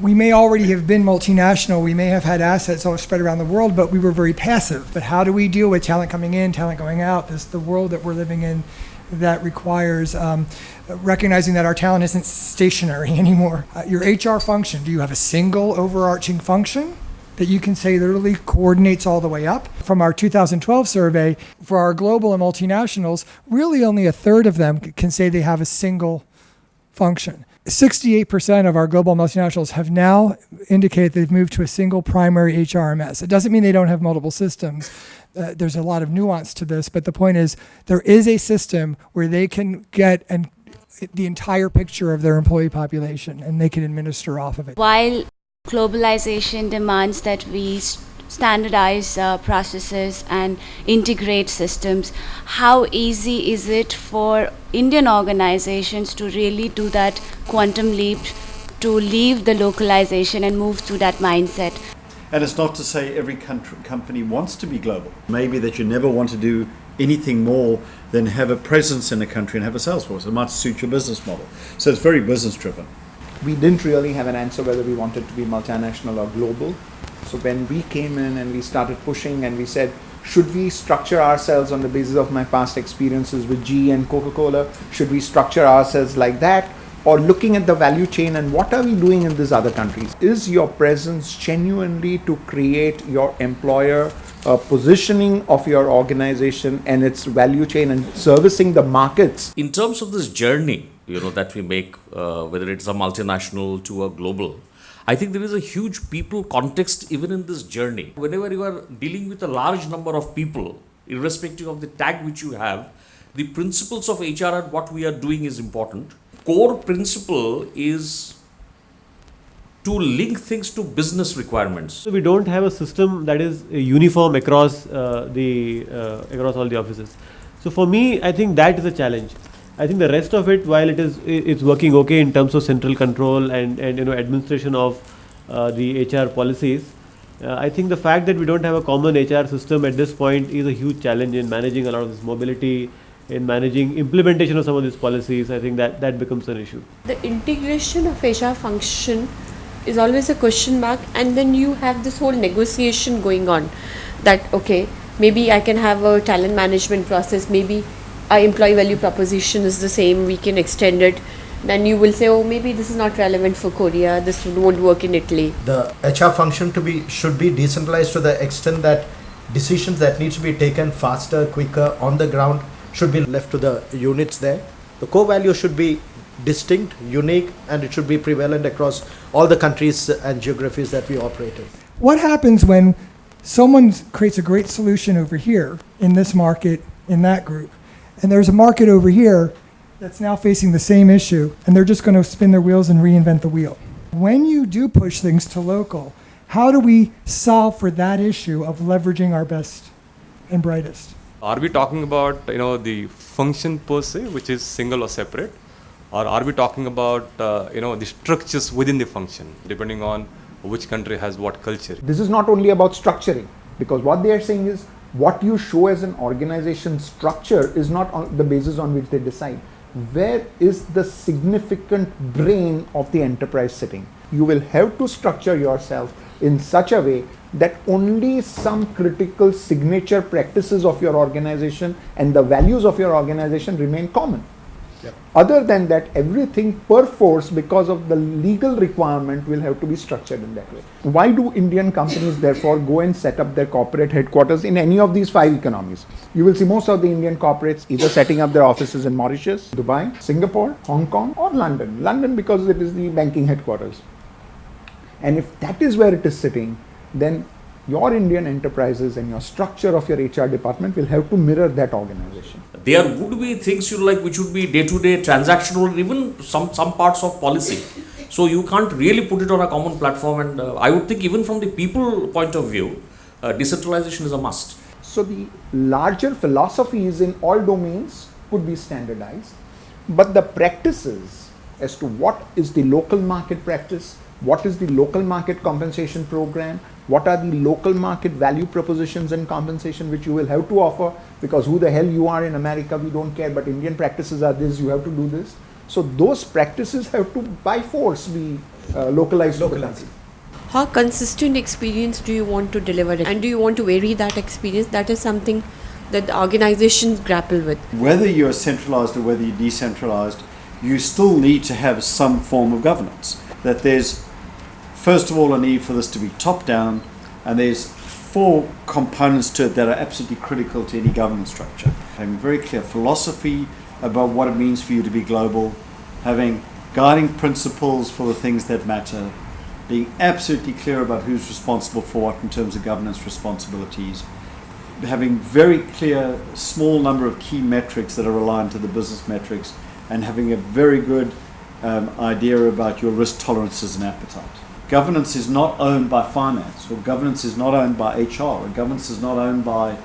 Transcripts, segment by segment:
We may already have been multinational, we may have had assets all spread around the world, but we were very passive. But how do we deal with talent coming in, talent going out? This is the world that we're living in that requires recognizing that our talent isn't stationary anymore. Your HR function, do you have a single overarching function that you can say literally coordinates all the way up? From our 2012 survey, for our global and multinationals, really only a third of them can say they have a single function. 68% of our global multinationals have now indicated they've moved to a single primary HRMS. It doesn't mean they don't have multiple systems. There's a lot of nuance to this, but the point is there is a system where they can get the entire picture of their employee population and they can administer off of it. While globalization demands that we standardize processes and integrate systems, how easy is it for Indian organizations to really do that quantum leap, to leave the localization and move to that mindset? And it's not to say every company wants to be global. Maybe that you never want to do anything more than have a presence in a country and have a sales force. It might suit your business model. So it's very business driven. We didn't really have an answer whether we wanted to be multinational or global. So when we came in and we started pushing and we said, should we structure ourselves on the basis of my past experiences with GE and Coca-Cola? Should we structure ourselves like that? Or looking at the value chain and what are we doing in these other countries? Is your presence genuinely to create your employer positioning of your organization and its value chain and servicing the markets? In terms of this journey, that we make, whether it's a multinational to a global, I think there is a huge people context even in this journey. Whenever you are dealing with a large number of people, irrespective of the tag which you have, the principles of HR and what we are doing is important. Core principle is to link things to business requirements. So we don't have a system that is uniform across across all the offices. So for me, I think that is a challenge. I think the rest of it, while it's working okay in terms of central control and administration of the HR policies, I think the fact that we don't have a common HR system at this point is a huge challenge in managing a lot of this mobility, in managing implementation of some of these policies. I think that becomes an issue. The integration of HR function is always a question mark, and then you have this whole negotiation going on that, okay, maybe I can have a talent management process, maybe our employee value proposition is the same, we can extend it. Then you will say, oh, maybe this is not relevant for Korea, this won't work in Italy. The HR function should be decentralized to the extent that decisions that need to be taken faster, quicker, on the ground should be left to the units there. The core value should be distinct, unique, and it should be prevalent across all the countries and geographies that we operate in. What happens when someone creates a great solution over here in this market, in that group, and there's a market over here that's now facing the same issue, and they're just going to spin their wheels and reinvent the wheel? When you do push things to local, how do we solve for that issue of leveraging our best and brightest? Are we talking about the function per se, which is single or separate, or are we talking about the structures within the function, depending on which country has what culture? This is not only about structuring, because what they are saying is what you show as an organization structure is not on the basis on which they decide. Where is the significant brain of the enterprise sitting? You will have to structure yourself in such a way that only some critical signature practices of your organization and the values of your organization remain common. Yep. Other than that, everything perforce, because of the legal requirement, will have to be structured in that way. Why do Indian companies therefore go and set up their corporate headquarters in any of these 5 economies? You will see most of the Indian corporates either setting up their offices in Mauritius, Dubai, Singapore, Hong Kong, or London. London because it is the banking headquarters. And if that is where it is sitting, then your Indian enterprises and your structure of your HR department will have to mirror that organization. There would be things which would be day-to-day transactional, even some parts of policy. So you can't really put it on a common platform, and I would think even from the people point of view, decentralization is a must. So the larger philosophies in all domains could be standardized, but the practices as to what is the local market practice, what is the local market compensation program, what are the local market value propositions and compensation which you will have to offer, because who the hell you are in America, we don't care, but Indian practices are this, you have to do this. So those practices have to by force be localized to the country. How consistent experience do you want to deliver, and do you want to vary that experience? That is something that the organizations grapple with. Whether you're centralized or whether you're decentralized, you still need to have some form of governance. That there's, first of all, a need for this to be top down, and there's 4 components to it that are absolutely critical to any governance structure. Having very clear philosophy about what it means for you to be global, having guiding principles for the things that matter, being absolutely clear about who's responsible for what in terms of governance responsibilities, having very clear small number of key metrics that are aligned to the business metrics, and having a very good idea about your risk tolerances and appetite. Governance is not owned by finance, or governance is not owned by HR, or governance is not owned by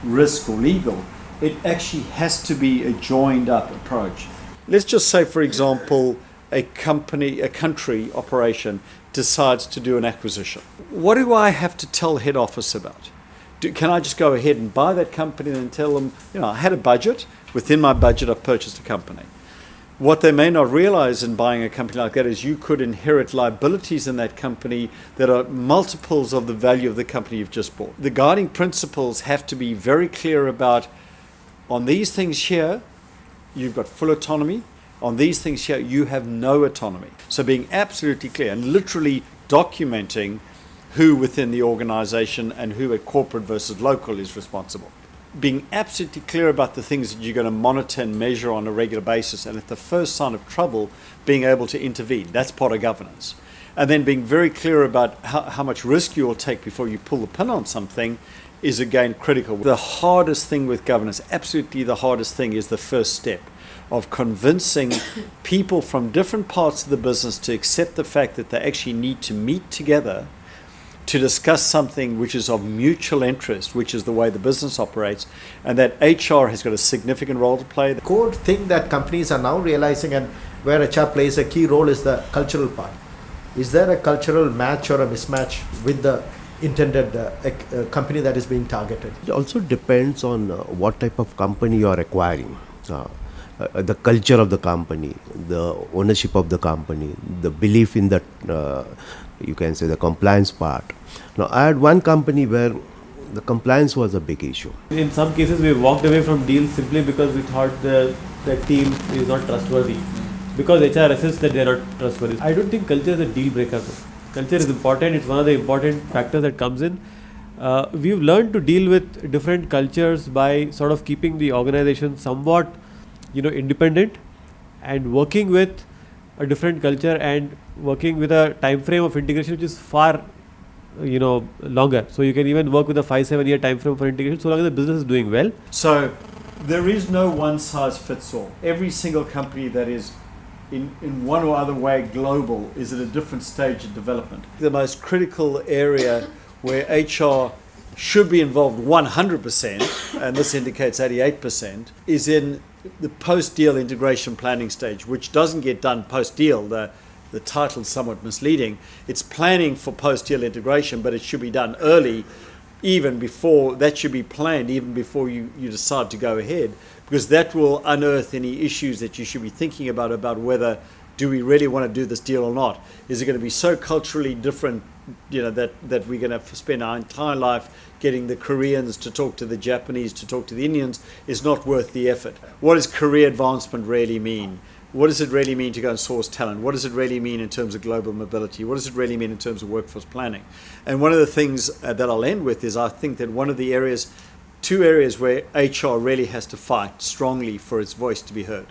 risk or legal. It actually has to be a joined up approach. Let's just say, for example, a country operation decides to do an acquisition. What do I have to tell head office about? Can I just go ahead and buy that company and tell them, I had a budget, within my budget I've purchased a company. What they may not realize in buying a company like that is you could inherit liabilities in that company that are multiples of the value of the company you've just bought. The guiding principles have to be very clear about, on these things here, you've got full autonomy. On these things here, you have no autonomy. So being absolutely clear and literally documenting who within the organization and who at corporate versus local is responsible. Being absolutely clear about the things that you're going to monitor and measure on a regular basis, and at the first sign of trouble, being able to intervene. That's part of governance. And then being very clear about how much risk you will take before you pull the pin on something is again critical. The hardest thing with governance, absolutely the hardest thing, is the first step of convincing people from different parts of the business to accept the fact that they actually need to meet together to discuss something which is of mutual interest, which is the way the business operates, and that HR has got a significant role to play. The core thing that companies are now realizing, and where HR plays a key role, is the cultural part. Is there a cultural match or a mismatch with the intended company that is being targeted? It also depends on what type of company you are acquiring. The culture of the company, the ownership of the company, the belief in that, you can say the compliance part. Now, I had one company where the compliance was a big issue. In some cases, we walked away from deals simply because we thought the team is not trustworthy. Because HR assesses that they are not trustworthy. I don't think culture is a deal breaker. Culture is important. It's one of the important factors that comes in. We've learned to deal with different cultures by sort of keeping the organization somewhat, independent, and working with a different culture and working with a time frame of integration which is far longer. So you can even work with a 5-7 year time frame for integration so long as the business is doing well. So there is no one size fits all. Every single company that is in one or other way global is at a different stage of development. The most critical area where HR should be involved 100%, and this indicates 88%, is in the post-deal integration planning stage, which doesn't get done post-deal. The title is somewhat misleading. It's planning for post-deal integration, but it should be done early, even before, that should be planned even before you decide to go ahead, because that will unearth any issues that you should be thinking about whether, do we really want to do this deal or not? Is it going to be so culturally different, that we're going to spend our entire life getting the Koreans to talk to the Japanese, to talk to the Indians, is not worth the effort. What does career advancement really mean? What does it really mean to go and source talent? What does it really mean in terms of global mobility? What does it really mean in terms of workforce planning? And one of the things that I'll end with is I think that one of the areas, 2 areas where HR really has to fight strongly for its voice to be heard.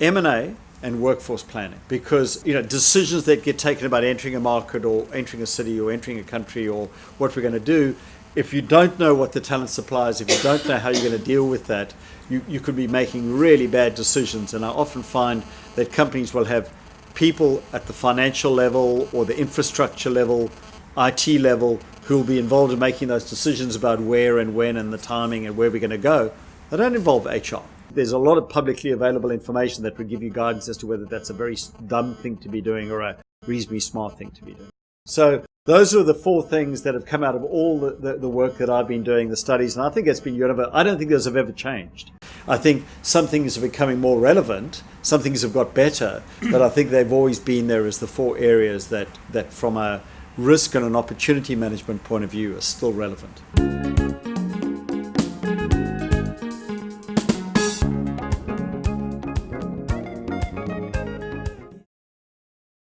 M&A and workforce planning, because decisions that get taken about entering a market or entering a city or entering a country or what we're going to do, if you don't know what the talent supply is, if you don't know how you're going to deal with that, you could be making really bad decisions. And I often find that companies will have people at the financial level or the infrastructure level, IT level, who will be involved in making those decisions about where and when and the timing and where we're going to go. They don't involve HR. There's a lot of publicly available information that would give you guidance as to whether that's a very dumb thing to be doing or a reasonably smart thing to be doing. So those are the 4 things that have come out of all the work that I've been doing, the studies, and I think it's been universal. I don't think those have ever changed. I think some things are becoming more relevant, some things have got better, but I think they've always been there as the 4 areas that from a risk and an opportunity management point of view are still relevant.